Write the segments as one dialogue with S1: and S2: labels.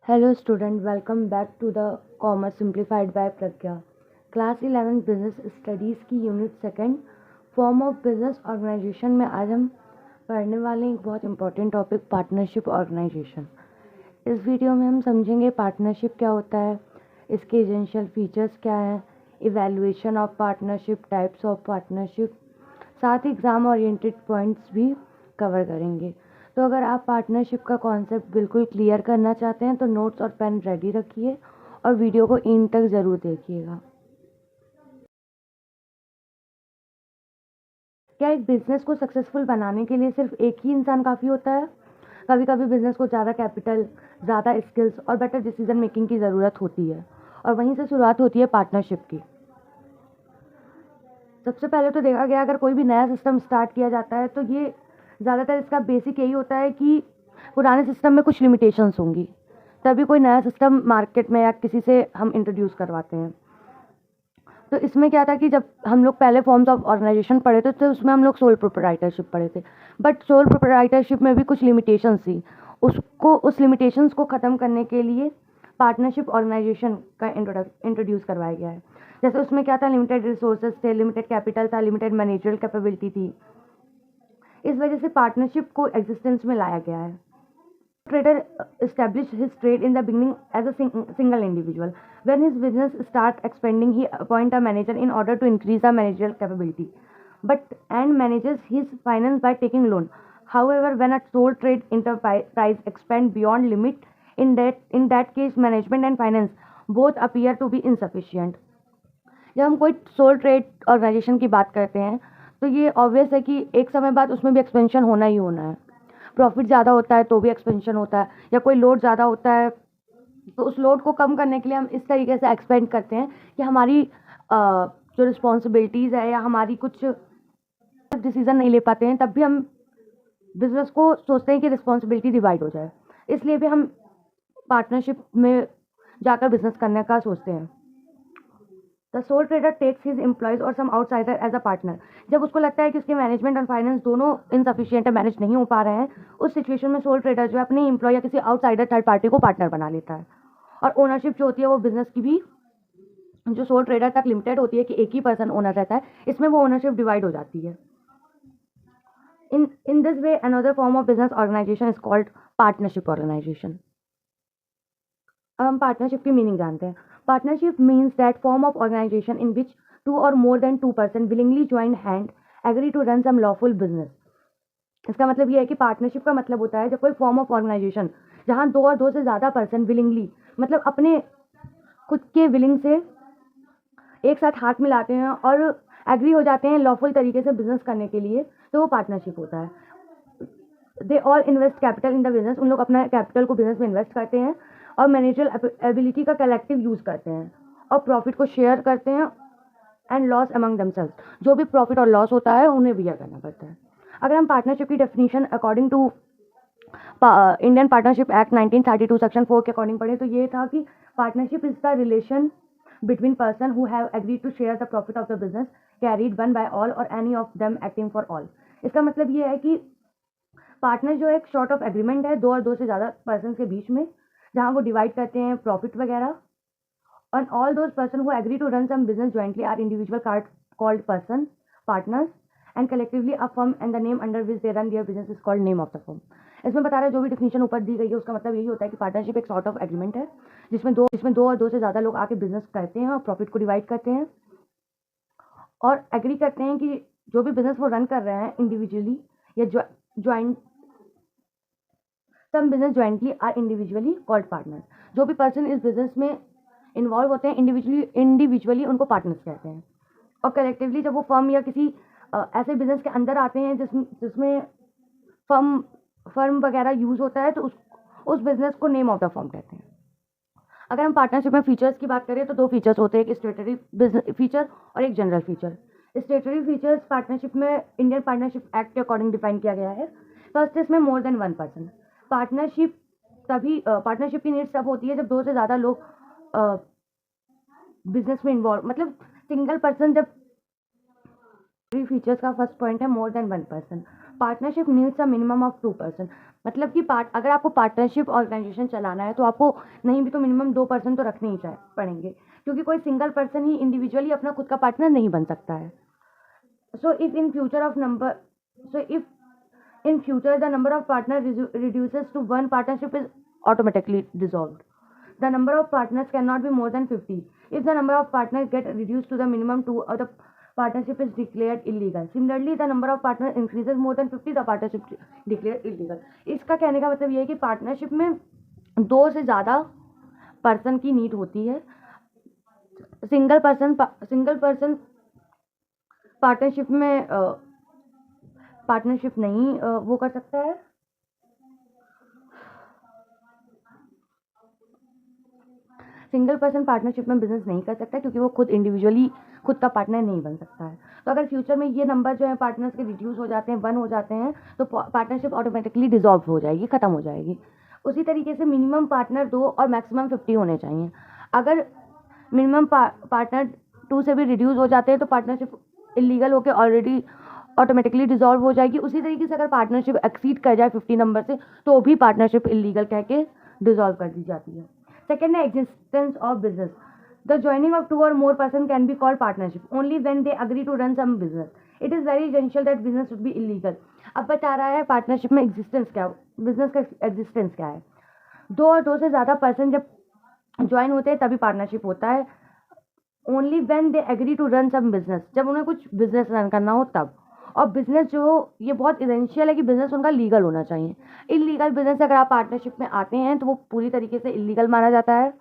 S1: Hello student, welcome back to the Commerce Simplified by Pragya. Class 11 Business Studies की unit second form of business organization में आज हम पढ़ने वाले हैं एक बहुत इंपॉर्टेंट टॉपिक पार्टनरशिप ऑर्गेनाइजेशन। इस वीडियो में हम समझेंगे पार्टनरशिप क्या होता है, इसके एसेंशियल फीचर्स क्या हैं, evaluation of partnership, types of partnership, साथ ही एग्ज़ाम ओरिएंटेड पॉइंट्स भी कवर करेंगे। तो अगर आप पार्टनरशिप का कॉन्सेप्ट बिल्कुल क्लियर करना चाहते हैं तो नोट्स और पेन रेडी रखिए और वीडियो को एंड तक ज़रूर देखिएगा। क्या एक बिज़नेस को सक्सेसफुल बनाने के लिए सिर्फ एक ही इंसान काफ़ी होता है? कभी कभी बिज़नेस को ज़्यादा कैपिटल, ज़्यादा स्किल्स और बेटर डिसीजन मेकिंग की ज़रूरत होती है और वहीं से शुरुआत होती है पार्टनरशिप की। सबसे पहले तो देखा गया अगर कोई भी नया सिस्टम स्टार्ट किया जाता है तो ये ज़्यादातर इसका बेसिक यही होता है कि पुराने सिस्टम में कुछ लिमिटेशंस होंगी, तभी कोई नया सिस्टम मार्केट में या किसी से हम इंट्रोड्यूस करवाते हैं। तो इसमें क्या था कि जब हम लोग पहले फॉर्म्स ऑफ ऑर्गेनाइजेशन पढ़े थे तो उसमें हम लोग सोल प्रोप्राइटरशिप पढ़े थे, बट सोल प्रोप्राइटरशिप में भी कुछ लिमिटेशंस थी। उस लिमिटेशंस को ख़त्म करने के लिए पार्टनरशिप ऑर्गेनाइजेशन का इंट्रोड्यूस करवाया गया है। जैसे उसमें क्या था, लिमिटेड रिसोर्सेज थे, लिमिटेड कैपिटल था, लिमिटेड मैनेजरियल कैपेबिलिटी थी। इस वजह से पार्टनरशिप को एग्जिस्टेंस में लाया गया है। Trader established his trade in the beginning as a single individual. When his business start expanding, he appoint a manager in order to increase the managerial capability, and manages his finance by taking loan. However, when a sole trade enterprise expand beyond limit, in that case, management and finance both appear to be insufficient. जब हम कोई soul trade organisation की बात करते हैं तो ये obvious है कि एक समय बाद उसमें भी एक्सपेंशन होना ही होना है। प्रॉफिट ज़्यादा होता है तो भी एक्सपेंशन होता है, या कोई लोड ज़्यादा होता है तो उस लोड को कम करने के लिए हम इस तरीके से एक्सपेंड करते हैं कि हमारी जो रिस्पॉन्सिबिलिटीज़ है या हमारी कुछ डिसीज़न नहीं ले पाते हैं, तब भी हम बिजनेस को सोचते हैं कि रिस्पॉन्सिबिलिटी डिवाइड हो जाए, इसलिए भी हम पार्टनरशिप में जाकर बिजनेस करने का सोचते हैं। The sole trader takes his employees और some outsider as a partner. जब उसको लगता है कि उसके मैनेजमेंट और फाइनेंस दोनों इनसफिशियंट है, मैनेज नहीं हो पा रहे हैं, उस सिचुएशन में सोल ट्रेडर जो है अपने एम्प्लॉय या किसी आउटसाइडर थर्ड पार्टी को पार्टनर बना लेता है। और ओनरशिप जो होती है वो बिजनेस की भी जो सोल ट्रेडर तक लिमिटेड होती है कि एक ही पर्सन ओनर रहता है, इसमें वो ओनरशिप डिवाइड हो जाती है। In this way another form of business organisation is called partnership organisation. अब हम पार्टनरशिप की मीनिंग जानते हैं। Partnership means that form of organisation in which two or more than two person willingly join hand agree to run some lawful business. इसका मतलब ये है कि पार्टनरशिप का मतलब होता है जब कोई फॉर्म ऑफ ऑर्गेनाइजेशन जहाँ दो और दो से ज़्यादा पर्सन विलिंगली, मतलब अपने खुद के विलिंग से एक साथ हाथ मिलाते हैं और एग्री हो जाते हैं लॉफुल तरीके से बिजनेस करने के लिए, तो वो पार्टनरशिप होता है। They all invest capital in the business. उन लोग अपना कैपिटल को बिजनेस में इन्वेस्ट करते हैं और मैनेजरल एबिलिटी का कलेक्टिव यूज़ करते हैं और प्रॉफिट को शेयर करते हैं एंड लॉस अमंग दमसेल्स। जो भी प्रॉफिट और लॉस होता है उन्हें बियर करना पड़ता है। अगर हम पार्टनरशिप की definition according to Indian partnership act 1932 section 4 के अकॉर्डिंग पढ़े तो ये था कि partnership is the relation between person who have agreed to share the profit of the business carried on by all or any of them acting for all. इसका मतलब ये है कि पार्टनर जो एक शॉर्ट ऑफ एग्रीमेंट है दो और दो से ज़्यादा पर्सन के बीच में, जहाँ वो डिवाइड करते हैं प्रॉफिट वगैरह। और all those person who agree to run some business jointly are individual card called person partners and collectively a firm and the name under which they run their business is called name of the firm. इसमें बता रहा है जो भी definition ऊपर दी गई है उसका मतलब यही होता है कि पार्टनरशिप एक सॉर्ट ऑफ एग्रीमेंट है जिसमें दो और दो से ज़्यादा लोग आके बिजनेस करते हैं और प्रॉफिट को डिवाइड करते हैं और एग्री करते हैं कि जो भी बिजनेस वो रन कर रहे हैं इंडिविजुअली या joint, some business jointly are individually called partner. जो भी पर्सन इस बिजनेस में इन्वॉल्व होते हैं इंडिविजुअली उनको पार्टनर्स कहते हैं। और कलेक्टिवली जब वो फर्म या किसी ऐसे बिजनेस के अंदर आते हैं जिसमें फर्म वगैरह यूज़ होता है तो उस बिजनेस को नेम ऑफ द फर्म कहते हैं। अगर हम पार्टनरशिप में फीचर्स की बात करें तो दो फीचर्स होते हैं, एक स्टेटरी फीचर और एक जनरल फीचर। स्टेटरी फीचर्स पार्टनरशिप में इंडियन पार्टनरशिप एक्ट के अकॉर्डिंग डिफाइन किया गया है। फर्स्ट इसमें more than one person. Partnership की नीड्स तब होती है जब दो से ज़्यादा लोग बिजनेस में इन्वॉल्व, मतलब सिंगल पर्सन जब फीचर्स का फर्स्ट पॉइंट है more than one person. Partnership needs a minimum of 2%। मतलब कि अगर आपको पार्टनरशिप ऑर्गेनाइजेशन चलाना है तो आपको नहीं भी तो मिनिमम 2% तो रखने ही पड़ेंगे, क्योंकि कोई सिंगल पर्सन ही इंडिविजुअली अपना खुद का पार्टनर नहीं बन सकता है। So if in future the number of partners reduces to one, partnership is automatically dissolved. The number of partners cannot be more than 50. If the number of partners get reduced to the minimum 2, or the partnership is declared illegal. Similarly, the number of partners increases more than 50, the partnership declared illegal. इसका कहने का मतलब ये है कि partnership में 2 से ज़्यादा पर्सन की नीड होती है। सिंगल पर्सन पार्टनरशिप नहीं वो कर सकता है। सिंगल पर्सन पार्टनरशिप में बिजनेस नहीं कर सकता क्योंकि वो खुद इंडिविजुअली खुद का पार्टनर नहीं बन सकता है। तो अगर फ्यूचर में ये नंबर जो है पार्टनर्स के रिड्यूस हो जाते हैं, 1 हो जाते हैं, तो पार्टनरशिप ऑटोमेटिकली डिसॉल्व हो जाएगी, ख़त्म हो जाएगी। उसी तरीके से मिनिमम पार्टनर 2 और मैक्सिमम 50 होने चाहिए। अगर मिनिमम पार्टनर 2 से भी रिड्यूस हो जाते हैं तो पार्टनरशिप इलीगल होकर ऑलरेडी ऑटोमेटिकली डिसॉल्व हो जाएगी। उसी तरीके से अगर पार्टनरशिप एक्सीड कर जाए 50 नंबर से तो भी पार्टनरशिप इलीगल कह के डिसॉल्व कर दी जाती है। सेकेंड है existence of business. The joining of 2 or more person can be called partnership only when they agree to run some business. It is very essential that business should be illegal. अब बता रहा है partnership में existence क्या, business का existence क्या है। 2 और 2 से ज़्यादा पर्सन जब ज्वाइन होते हैं तभी पार्टनरशिप होता है। Only when they agree to run some business, जब उन्हें कुछ बिजनेस रन करना हो तब। और बिजनेस जो ये बहुत इसेंशियल है कि बिजनेस उनका लीगल होना चाहिए। इलीगल बिजनेस अगर आप पार्टनरशिप में आते हैं तो वो पूरी तरीके से इलीगल माना जाता है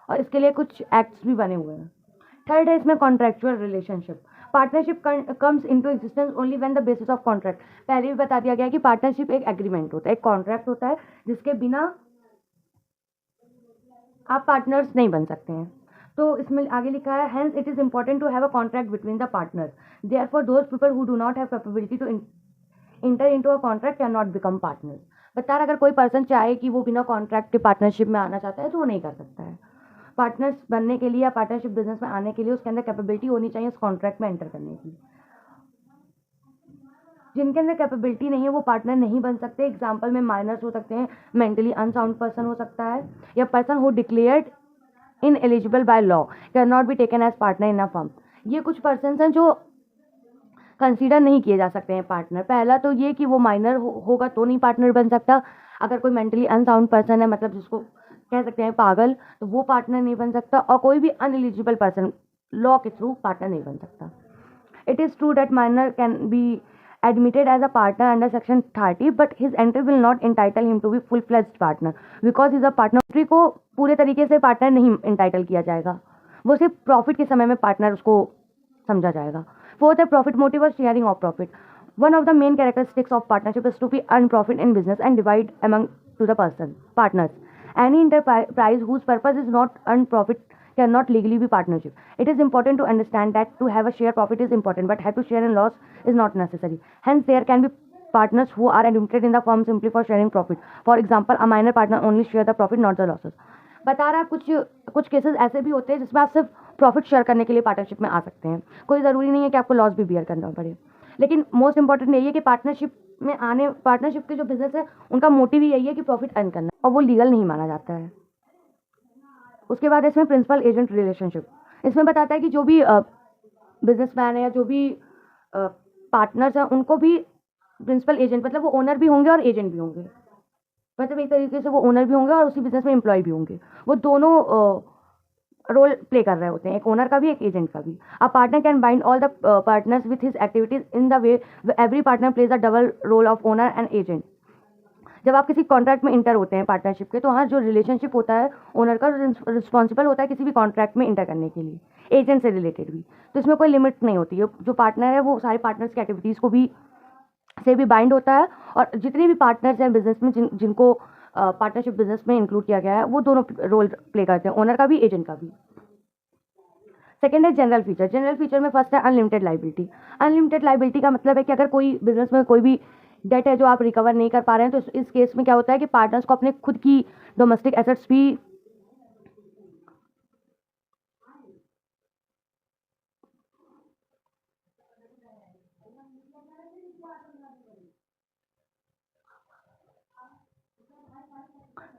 S1: और इसके लिए कुछ एक्ट्स भी बने हुए हैं। थर्ड है इसमें contractual relationship. Partnership comes into existence only when the basis of contract. पहले भी बता दिया गया कि पार्टनरशिप एक एग्रीमेंट होता है, एक कॉन्ट्रैक्ट होता है जिसके बिना आप पार्टनर्स नहीं बन सकते हैं। तो इसमें आगे लिखा है hence it is important to have a contract between the partners, therefore those people who do not have capability to enter into a contract can not become partners. बता रहा अगर कोई पर्सन चाहे कि वो बिना कॉन्ट्रैक्ट के पार्टनरशिप में आना चाहता है तो वो नहीं कर सकता है। पार्टनर्स बनने के लिए या पार्टनरशिप बिजनेस में आने के लिए उसके अंदर कैपेबिलिटी होनी चाहिए उस कॉन्ट्रैक्ट में एंटर करने की। जिनके अंदर कैपेबिलिटी नहीं है वो पार्टनर नहीं बन सकते। एग्जाम्पल में माइनर्स हो सकते हैं, मेंटली अनसाउंड पर्सन हो सकता है, या person who declared ineligible by law can not be taken as partner in a firm. ये कुछ पर्सन हैं जो कंसीडर नहीं किए जा सकते हैं पार्टनर। पहला तो ये कि वो माइनर होगा तो नहीं पार्टनर बन सकता। अगर कोई मेंटली अनसाउंड पर्सन है, मतलब जिसको कह सकते हैं पागल, तो वो पार्टनर नहीं बन सकता। और कोई भी अनएलिजिबल पर्सन लॉ के थ्रू पार्टनर नहीं बन सकता। It is true that minor can be admitted as a partner under section 30, but his entry will not entitle him to be full-fledged partner because he is a partner। Entry को पूरे तरीके से partner नहीं entitle किया जाएगा, वो सिर्फ profit के समय में पार्टनर उसको समझा जाएगा। फोर्थ है प्रॉफिट मोटिव और sharing of profit. One of the main characteristics of partnership is to be earn profit in business and divide among to the partners. Any enterprise whose purpose is not earn profit cannot legally be partnership. It is important to understand that to have a share profit is important, but have to share in loss is not necessary. Hence, there can be partners who are admitted in the firm simply for sharing profit. For example, a minor partner only share the profit, not the losses. बता रहा है कुछ cases ऐसे भी होते हैं जिसमें आप सिर्फ प्रॉफिट शेयर करने के लिए पार्टनरशिप में आ सकते हैं। कोई ज़रूरी नहीं है कि आपको लॉस भी बियर करना पड़े। लेकिन मोस्ट इंपॉर्टेंट यही है कि पार्टनरशिप के जो बिजनेस है उनका मोटिव ही यही है कि प्रॉफिट अर्न करना, और वो लीगल नहीं माना जाता है। उसके बाद इसमें प्रिंसिपल एजेंट रिलेशनशिप। इसमें बताता है कि जो भी बिजनेसमैन है या जो भी पार्टनर्स हैं उनको भी प्रिंसिपल एजेंट, मतलब वो ओनर भी होंगे और एजेंट भी होंगे। मतलब एक तरीके से वो ओनर भी होंगे और उसी बिजनेस में एम्प्लॉय भी होंगे। वो दोनों रोल प्ले कर रहे होते हैं, एक ओनर का भी एक एजेंट का भी। A partner can bind all the partners with his activities in the way every partner plays a double role of owner and agent. जब आप किसी कॉन्ट्रैक्ट में इंटर होते हैं पार्टनरशिप के, तो वहाँ जो रिलेशनशिप होता है ओनर का रिस्पॉन्सिबल होता है किसी भी कॉन्ट्रैक्ट में इंटर करने के लिए, एजेंट से रिलेटेड भी। तो इसमें कोई लिमिट नहीं होती है। जो पार्टनर है वो सारे पार्टनर्स की एक्टिविटीज़ को भी से भी बाइंड होता है, और जितने भी पार्टनर्स हैं बिजनेस में जिनको पार्टनरशिप बिजनेस में इंक्लूड किया गया है वो दोनों रोल प्ले करते हैं, ओनर का भी एजेंट का भी। सेकेंड है जनरल फीचर। जनरल फीचर में फर्स्ट है अनलिमिटेड लाइबिलिटी। अनलिमिटेड लाइबिलिटी का मतलब है कि अगर कोई बिजनेस में कोई भी डेट है जो आप रिकवर नहीं कर पा रहे हैं, तो इस केस में क्या होता है कि पार्टनर्स को अपने खुद की डोमेस्टिक एसेट्स भी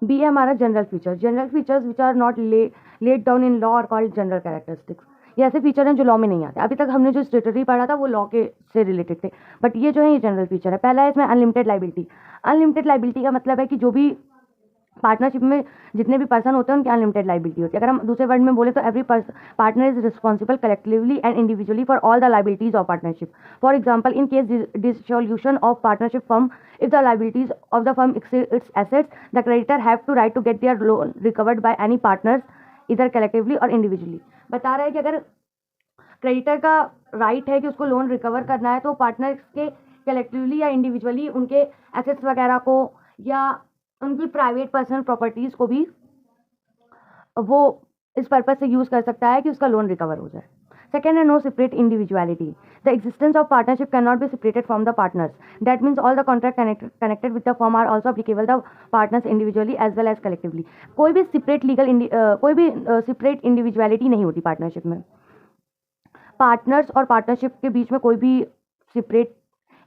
S1: बी है हमारा general features which are not laid down in law और कॉल्ड जनरल कैरेक्टरिस्टिक्स। ये ऐसे फीचर हैं जो लॉ में नहीं आते। अभी तक हमने जो स्टेटरी पढ़ा था वो लॉ के से रिलेटेड थे, बट ये जो है ये जनरल फीचर है। पहला है इसमें अनलिमिटेड लाइबिलिटी। अनलिमिटेड लाइबिलिटी का मतलब है कि जो भी पार्टनरशिप में जितने भी पर्सन होते हैं उनकी अनलिमिटेड लाइबिलिटी होती है। अगर हम दूसरे वर्ड में बोले तो every partner is responsible collectively and individually for all the liabilities of partnership. For example, in case dissolution of partnership firm, if the liabilities of the firm exceed its assets, the creditor have to right to get their loan recovered by any partners either collectively or individually। बता रहा है कि अगर creditor का right है कि उसको loan recover करना है तो पार्टनर्स के कलेक्टिवली या इंडिविजुअली उनके एसेट्स वगैरह को या उनकी प्राइवेट पर्सनल प्रॉपर्टीज को भी वो इस पर्पज से यूज कर सकता है कि उसका लोन रिकवर हो जाए। Second है no separate individuality. The existence of partnership cannot be separated from the partners. That means all the contract connected with the firm are also applicable the partners individually as well as collectively. कोई भी separate individuality नहीं होती partnership में। Partners और partnership के बीच में कोई भी सेपरेट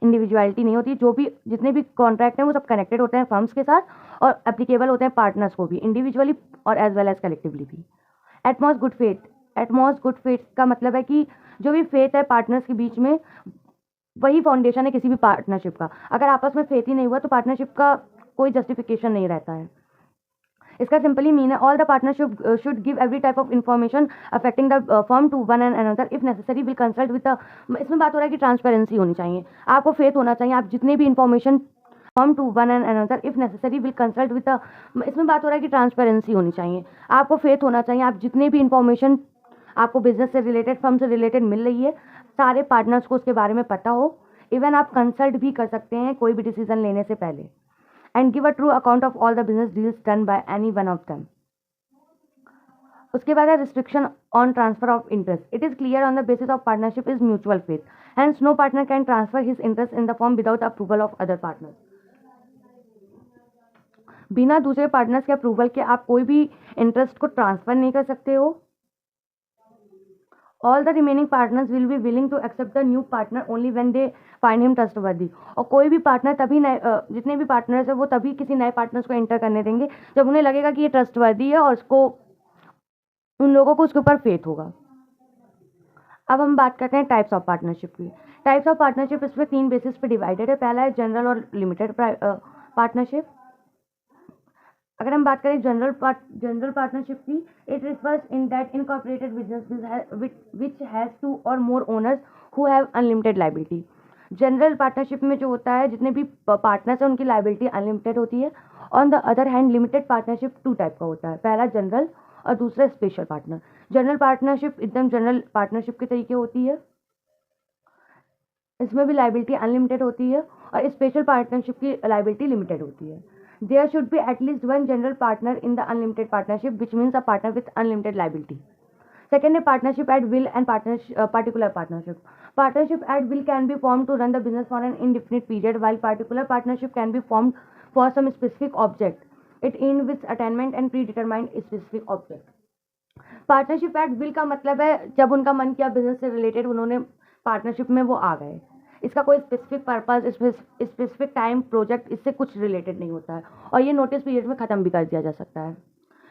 S1: इंडिविजुअलिटी नहीं होती। जो भी जितने भी कॉन्ट्रैक्ट हैं वो सब कनेक्टेड होते हैं फर्म्स के साथ और एप्लीकेबल होते हैं पार्टनर्स को भी, इंडिविजुअली और एज वेल एज कलेक्टिवली भी। Atmos good faith. Atmos good faith का मतलब है कि जो भी फेथ है पार्टनर्स के बीच में वही फाउंडेशन है किसी भी पार्टनरशिप का। अगर आपस में फेथ ही नहीं हुआ तो पार्टनरशिप का कोई जस्टिफिकेशन नहीं रहता है। इसका सिंपली मीन है all the partnership should give every type of information affecting the firm to one and another if necessary will consult with the. इसमें बात हो रहा है कि ट्रांसपेरेंसी होनी चाहिए, आपको फेथ होना चाहिए, आप जितने भी information firm to one and another if necessary will consult with the. इसमें बात हो रहा है कि ट्रांसपेरेंसी होनी चाहिए, आपको फेथ होना चाहिए, आप जितने भी इन्फॉर्मेशन आपको बिजनेस से रिलेटेड फर्म से रिलेटेड मिल रही है सारे पार्टनर्स को उसके बारे में पता हो। इवन आप कंसल्ट भी कर सकते हैं कोई भी डिसीजन लेने से पहले। And give a true account of all the business deals done by any one of them. उसके बाद है restriction on transfer of interest. It is clear on the basis of partnership is mutual faith, hence no partner can transfer his interest in the firm without approval of other partners. बिना दूसरे partners के approval के आप कोई भी interest को transfer नहीं कर सकते हो। All the remaining partners will be willing to accept the new partner only when they find him trustworthy। और कोई भी पार्टनर तभी नए जितने भी पार्टनर्स है वो तभी किसी नए पार्टनर्स को एंटर करने देंगे जब उन्हें लगेगा कि ये ट्रस्टवर्दी है और उसको उन लोगों को उसके ऊपर फेथ होगा। अब हम बात करते हैं टाइप्स ऑफ पार्टनरशिप की। टाइप्स ऑफ पार्टनरशिप इसमें 3 बेसिस पे डिवाइडेड है। पहला है जनरल और लिमिटेड पार्टनरशिप। अगर हम बात करें जनरल पार्टनरशिप की, it refers in that incorporated business which has 2 or more owners who have unlimited liability. General partnership में जो होता है जितने भी पार्टनर्स हैं उनकी लाइबिलिटी अनलिमिटेड होती है। On the other hand limited partnership 2 type का होता है, पहला जनरल और दूसरा स्पेशल पार्टनर। जनरल पार्टनरशिप एकदम जनरल पार्टनरशिप के तरीके होती है, इसमें भी लाइबिलिटी अनलिमिटेड होती है और स्पेशल पार्टनरशिप की लाइबिलिटी लिमिटेड होती है। There should be at least one general partner in the unlimited partnership, which means a partner with unlimited liability. Second is partnership at will and particular partnership. Partnership at will can be formed to run the business for an indefinite period, while particular partnership can be formed for some specific object. It ends with attainment and predetermined specific object. Partnership at will का मतलब है जब उनका मन किया business से related उन्होंने partnership में वो आ गए। इसका कोई specific purpose, specific time, project इससे कुछ रिलेटेड नहीं होता है और ये नोटिस पीरियड में ख़त्म भी कर दिया जा सकता है।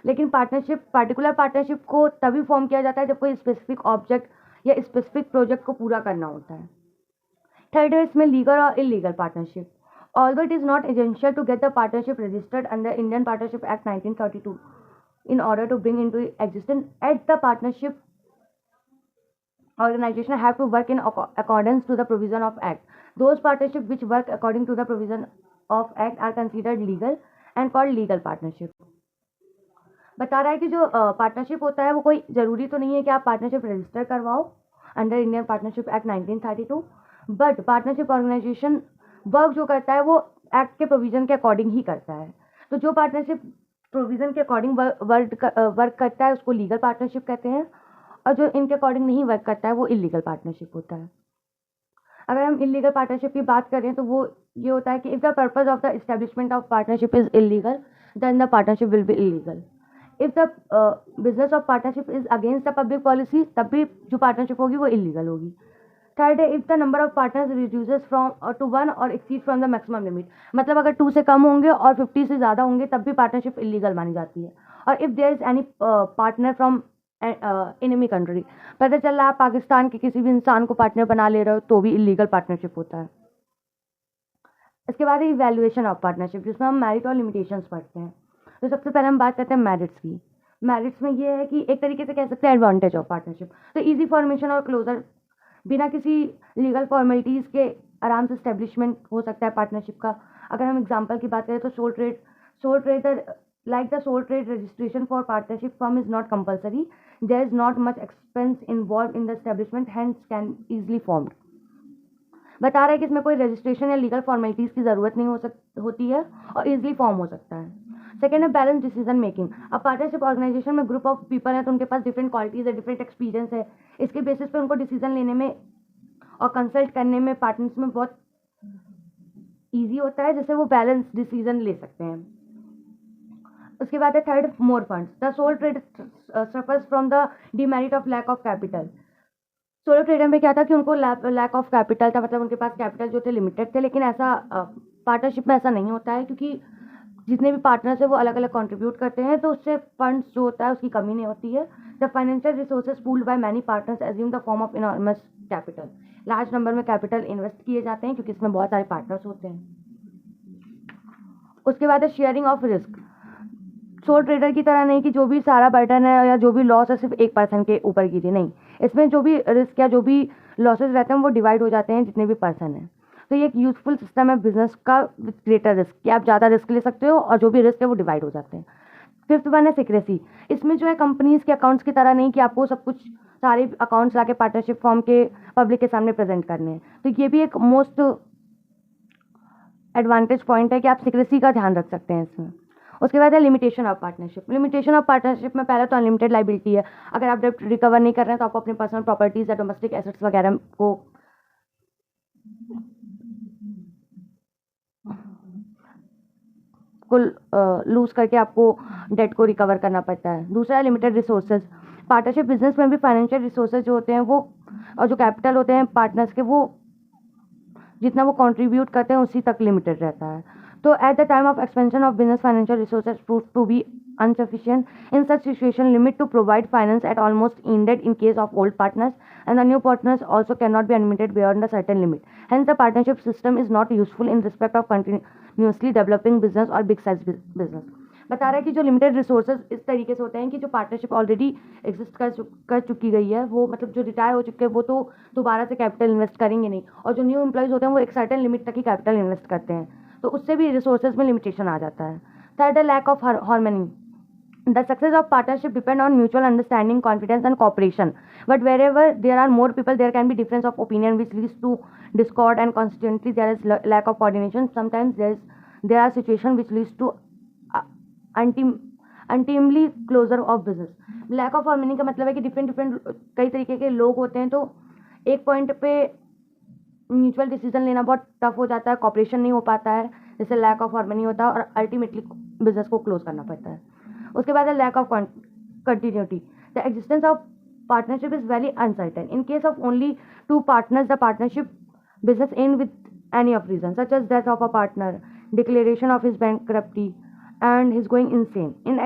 S1: लेकिन पार्टिकुलर पार्टनरशिप को तभी फॉर्म किया जाता है जब कोई स्पेसिफिक ऑब्जेक्ट या स्पेसिफिक प्रोजेक्ट को पूरा करना होता है। थर्ड है इसमें लीगल और illegal partnership. Although it is not essential to get the partnership registered under Indian partnership act 1932 in order to bring into existence at the partnership organization have to work in accordance to the provision of act. Those partnership which work according to the provision of act are considered legal and called legal partnership। बता रहा है कि जो partnership होता है वो कोई ज़रूरी तो नहीं है कि आप पार्टनरशिप रजिस्टर करवाओ under Indian partnership act 1932, but partnership organization work जो करता है वो एक्ट के प्रोविज़न के अकॉर्डिंग ही करता है। तो जो पार्टनरशिप प्रोविज़न के अकॉर्डिंग वर्क करता है उसको लीगल पार्टनरशिप कहते हैं और जो इनके अकॉर्डिंग नहीं वर्क करता है वो इलीगल पार्टनरशिप होता है। अगर हम इलीगल पार्टनरशिप की बात करें तो वो ये होता है कि if the purpose of the establishment of partnership is illegal then the partnership will be illegal. If the business of partnership is against the public policy तब भी जो पार्टनरशिप होगी वो इलीगल होगी। थर्ड है if the number of partners reduces from two 1 और exceed from the maximum limit, मतलब अगर 2 से कम होंगे और 50 से ज़्यादा होंगे तब भी पार्टनरशिप इलीगल मानी जाती है। और if there is any partner from enemy country, पता चल रहा है आप पाकिस्तान के किसी भी इंसान को पार्टनर बना ले रहे हो तो भी इलीगल पार्टनरशिप होता है। इसके बाद है इवैल्यूएशन ऑफ पार्टनरशिप, जिसमें हम मेरिट और लिमिटेशंस पढ़ते हैं। तो सबसे पहले हम बात करते हैं मेरिट्स की। मेरिट्स में ये है कि एक तरीके से कह सकते हैं एडवांटेज ऑफ पार्टनरशिप, तो इजी फॉर्मेशन और क्लोजर, बिना किसी लीगल फॉर्मेलिटीज़ के आराम से स्टेब्लिशमेंट हो सकता है पार्टनरशिप का। अगर हम एग्जांपल की बात करें तो soul trader like the sole trade registration for partnership firm is not compulsory, there is not much expense involved in the establishment, hence can easily formed। बता रहा है कि इसमें कोई रजिस्ट्रेशन या लीगल फॉर्मेलिटीज़ की ज़रूरत नहीं होती है और इजीली फॉर्म हो सकता है। सेकेंड है बैलेंस डिसीजन मेकिंग। अब पार्टनरशिप ऑर्गेनाइजेशन में ग्रुप ऑफ पीपल है तो उनके पास डिफरेंट क्वालिटीज़ है, डिफरेंट एक्सपीरियंस है, इसके बेसिस पे उनको डिसीजन लेने में और कंसल्ट करने में पार्टनर्स में बहुत ईजी होता है, जिससे वो बैलेंस डिसीजन ले सकते हैं। उसके बाद है third more funds, the sole trade suffers from the demerit of lack of capital. Solo trader में क्या था कि उनको लैक ऑफ कैपिटल था, मतलब उनके पास कैपिटल जो थे लिमिटेड थे, लेकिन ऐसा पार्टनरशिप में ऐसा नहीं होता है, क्योंकि जितने भी पार्टनर्स है वो अलग अलग कंट्रीब्यूट करते हैं, तो उससे फंड्स जो होता है उसकी कमी नहीं होती है। The financial resources pooled by many partners assume the form of enormous capital, large number में कैपिटल इन्वेस्ट किए जाते हैं क्योंकि इसमें बहुत सारे पार्टनर्स होते हैं। उसके बाद है sharing of risk. Soul trader की तरह नहीं कि जो भी सारा बर्डन है या जो भी लॉस है सिर्फ एक पर्सन के ऊपर कीजिए, नहीं, इसमें जो भी रिस्क या जो भी लॉसेज रहते हैं वो डिवाइड हो जाते हैं जितने भी पर्सन हैं। तो ये एक यूजफुल सिस्टम है बिजनेस का विद ग्रेटर रिस्क, कि आप ज़्यादा रिस्क ले सकते हो और जो भी रिस्क है वो डिवाइड हो जाते हैं। फिफ्थ वन है सिक्रेसी। इसमें जो है कंपनीज के अकाउंट्स की तरह नहीं कि आपको सब कुछ सारे अकाउंट्स लाके पार्टनरशिप फॉर्म के पब्लिक के सामने प्रेजेंट करने हैं, तो ये भी एक मोस्ट एडवांटेज पॉइंट है कि आप सिक्रेसी का ध्यान रख सकते हैं इसमें। उसके बाद है limitation of partnership. Limitation of partnership में पहले तो अनलिमिटेड लाइबिलिटी है, अगर आप डेब्ट रिकवर नहीं कर रहे हैं तो आपको अपने पर्सनल प्रॉपर्टीज या डोमेस्टिक एसेट्स वगैरह को लूज करके आपको डेट को रिकवर करना पड़ता है। दूसरा है लिमिटेड रिसोर्सेज। पार्टनरशिप बिजनेस में भी फाइनेंशियल रिसोर्सेज जो होते हैं वो और जो कैपिटल होते हैं पार्टनर्स के, वो जितना वो कंट्रीब्यूट करते हैं उसी तक लिमिटेड रहता है। तो at the time of expansion of business financial resources prove to be insufficient. In such situation, limit to provide finance at almost ended in case of old partners, and the new partners also cannot be unlimited beyond a certain limit. Hence, the partnership system is not useful in respect of continuously developing business or big size business. बता रहा है कि जो limited resources इस तरीके से होते हैं कि जो पार्टनरशिप ऑलरेडी एग्जिस्ट कर चुकी गई है, वो मतलब जो रिटायर हो चुके हैं वो तो दोबारा से कैपिटल इन्वेस्ट करेंगे नहीं, और जो न्यू एम्प्लॉयज़ होते हैं वो एक सर्टेन लिमिट तक ही कैपिटल इन्वेस्ट करते हैं, तो उससे भी रिसोर्सेज में लिमिटेशन आ जाता है। थर्ड है lack of harmony. The success of partnership depend on mutual understanding, confidence, and cooperation. But wherever there are more people, there can be difference of opinion, which leads to discord, and consequently there is lack of coordination. Sometimes there are situations which leads to untimely closure of business. Lack of harmony का मतलब है कि different कई तरीके के लोग होते हैं, तो एक पॉइंट पे म्यूचुअल डिसीजन लेना बहुत टफ हो जाता है, कॉपरेशन नहीं हो पाता है, जैसे लैक ऑफ हार्मनी होता है, और अल्टीमेटली बिजनेस को क्लोज करना पड़ता है। उसके बाद है lack of continuity. The existence of partnership is very uncertain. In case of only two partners the partnership business end with any of reason such as death of a partner, declaration of his bankruptcy, and his going insane. In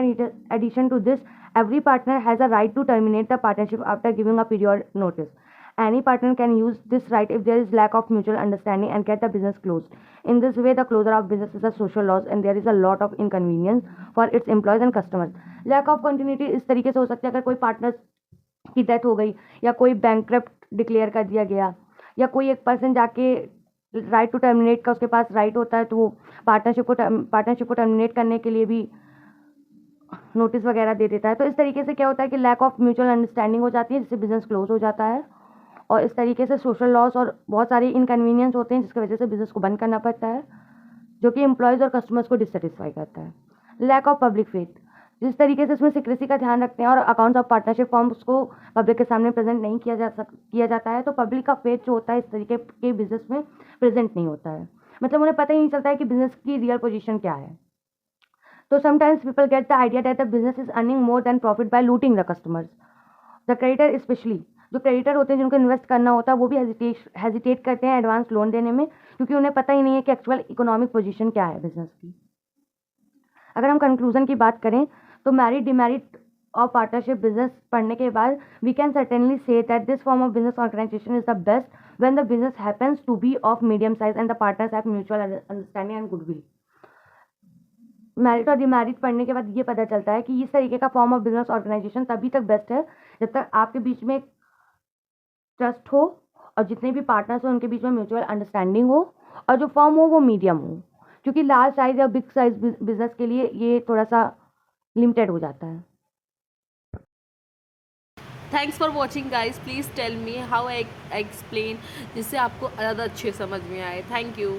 S1: addition to this, every partner has a right to terminate the partnership after giving a period notice. Any partner can use this right if there is lack of mutual understanding and get the business closed. In this way, the closure of business is a social loss and there is a lot of inconvenience for its employees and customers. Lack of continuity इस तरीके से हो सकता है अगर कोई partner की death हो गई या कोई बैंकक्रप्ट डिक्लेयर कर दिया गया या कोई एक पर्सन जाके राइट टू टर्मिनेट का उसके पास राइट होता है, तो वो पार्टनरशिप को टर्मिनेट करने के लिए भी नोटिस वगैरह दे देता है। तो इस तरीके से क्या होता है कि लैक ऑफ म्यूचुअल अंडरस्टैंडिंग हो जाती है, जिससे बिजनेस क्लोज हो जाता है, और इस तरीके से सोशल लॉस और बहुत सारे इनकन्वीनियंस होते हैं जिसकी वजह से बिजनेस को बंद करना पड़ता है, जो कि एम्प्लॉयज़ और कस्टमर्स को डिससेटिस्फाई करता है। Lack of public faith. जिस तरीके से इसमें सिक्रेसी का ध्यान रखते हैं और अकाउंट्स ऑफ पार्टनरशिप फॉर्म्स को पब्लिक के सामने प्रेजेंट नहीं किया जाता है, तो पब्लिक का फेथ जो होता है इस तरीके के बिजनेस में प्रेजेंट नहीं होता है, मतलब उन्हें पता ही नहीं चलता है कि बिजनेस की रियल पोजीशन क्या है। तो sometimes people get the idea that the business is earning more than profit by looting the customers, the creditor specially. जो क्रेडिटर होते हैं जिनको इन्वेस्ट करना होता है वो भी हेजिटेट करते हैं एडवांस लोन देने में, क्योंकि उन्हें पता ही नहीं है कि एक्चुअल इकोनॉमिक पोजीशन क्या है बिजनेस की। अगर हम कंक्लूजन की बात करें तो मैरिड डिमेरिट और पार्टनरशिप बिजनेस पढ़ने के बाद we can certainly say that this form of business organisation is the best when the business happens to be of medium size and the partners have mutual understanding and goodwill. Merit और demerit पढ़ने के बाद ये पता चलता है कि इस तरीके का फॉर्म ऑफ बिजनेस ऑर्गेनाइजेशन तभी तक बेस्ट है जब तक आपके बीच में ट्रस्ट हो और जितने भी पार्टनर्स हो उनके बीच में म्यूचुअल अंडरस्टैंडिंग हो, और जो फॉर्म हो वो मीडियम हो, क्योंकि लार्ज साइज या बिग साइज बिजनेस के लिए ये थोड़ा सा लिमिटेड हो जाता है।
S2: Thanks for watching guys, please tell me how I explain जिससे आपको ज़्यादा अच्छे समझ में आए। Thank you.